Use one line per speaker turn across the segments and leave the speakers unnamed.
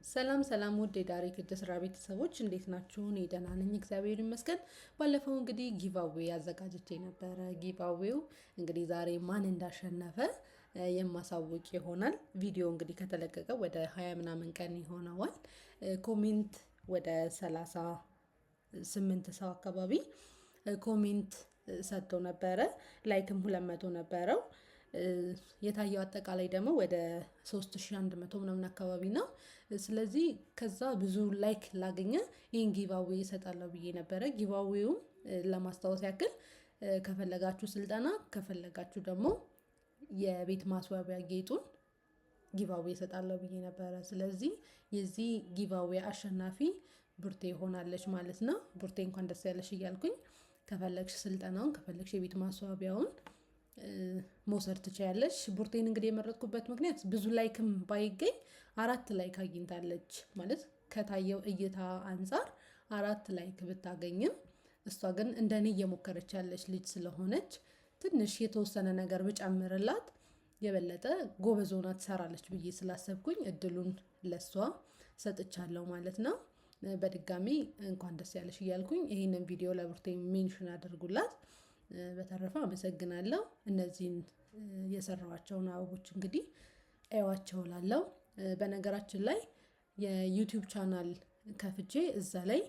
ሰላም ሰላም ውድ የዳሪክ እጅ ስራ ቤተሰቦች እንዴት ናችሁ? እኔ ደህና ነኝ እግዚአብሔር ይመስገን። ባለፈው እንግዲህ ጊቫዌ አዘጋጅቼ ነበረ። ጊቫዌው እንግዲህ ዛሬ ማን እንዳሸነፈ የማሳውቅ ይሆናል። ቪዲዮ እንግዲህ ከተለቀቀ ወደ 20 ምናምን ቀን ይሆነዋል። ኮሜንት ወደ 38 ሰው አካባቢ ኮሜንት ሰጥቶ ነበረ። ላይክም 200 ነበረው። የታየው አጠቃላይ ደግሞ ወደ 3100 ምናምን አካባቢ ነው። ስለዚህ ከዛ ብዙ ላይክ ላገኘ ይህን ጊቫዌ እሰጣለሁ ብዬ ነበረ። ጊቫዌውም ለማስታወስ ያክል ከፈለጋችሁ ስልጠና ከፈለጋችሁ ደግሞ የቤት ማስዋቢያ ጌጡን ጊቫዌ እሰጣለሁ ብዬ ነበረ። ስለዚህ የዚህ ጊቫዌ አሸናፊ ቡርቴ ሆናለች ማለት ነው። ቡርቴ እንኳን ደስ ያለሽ እያልኩኝ ከፈለግሽ ስልጠናውን ከፈለግሽ የቤት ማስዋቢያውን መውሰድ ትችያለሽ። ቡርቴን እንግዲህ የመረጥኩበት ምክንያት ብዙ ላይክም ባይገኝ 4 ላይክ አግኝታለች ማለት ከታየው እይታ አንፃር 4 ላይክ ብታገኝም እሷ ግን እንደኔ እየሞከረች ያለች ልጅ ስለሆነች ትንሽ የተወሰነ ነገር ብጨምርላት የበለጠ ጎበዝ ሆና ትሰራለች ብዬ ስላሰብኩኝ እድሉን ለሷ ሰጥቻለሁ ማለት ነው። በድጋሚ እንኳን ደስ ያለሽ እያልኩኝ ይሄንን ቪዲዮ ለቡርቴ ሜንሽን አድርጉላት። በተረፈ አመሰግናለሁ። እነዚህን የሰራኋቸውን አበቦች እንግዲህ እዩዋቸው ላለው። በነገራችን ላይ የዩቲዩብ ቻናል ከፍቼ እዛ ላይ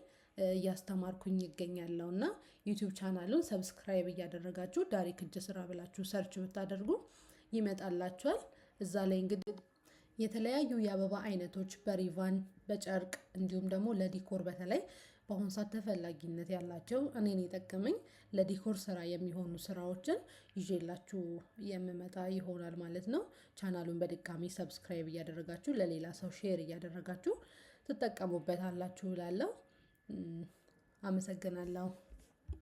እያስተማርኩኝ ይገኛለሁ እና ዩቲዩብ ቻናሉን ሰብስክራይብ እያደረጋችሁ ዳሪክ እጅ ስራ ብላችሁ ሰርች ብታደርጉ ይመጣላችኋል። እዛ ላይ እንግዲህ የተለያዩ የአበባ አይነቶች በሪቫን በጨርቅ እንዲሁም ደግሞ ለዲኮር በተለይ በአሁኑ ሰዓት ተፈላጊነት ያላቸው እኔን የጠቀመኝ ለዲኮር ስራ የሚሆኑ ስራዎችን ይዤላችሁ የምመጣ ይሆናል ማለት ነው። ቻናሉን በድጋሚ ሰብስክራይብ እያደረጋችሁ ለሌላ ሰው ሼር እያደረጋችሁ ትጠቀሙበታላችሁ እላለሁ። አመሰግናለሁ።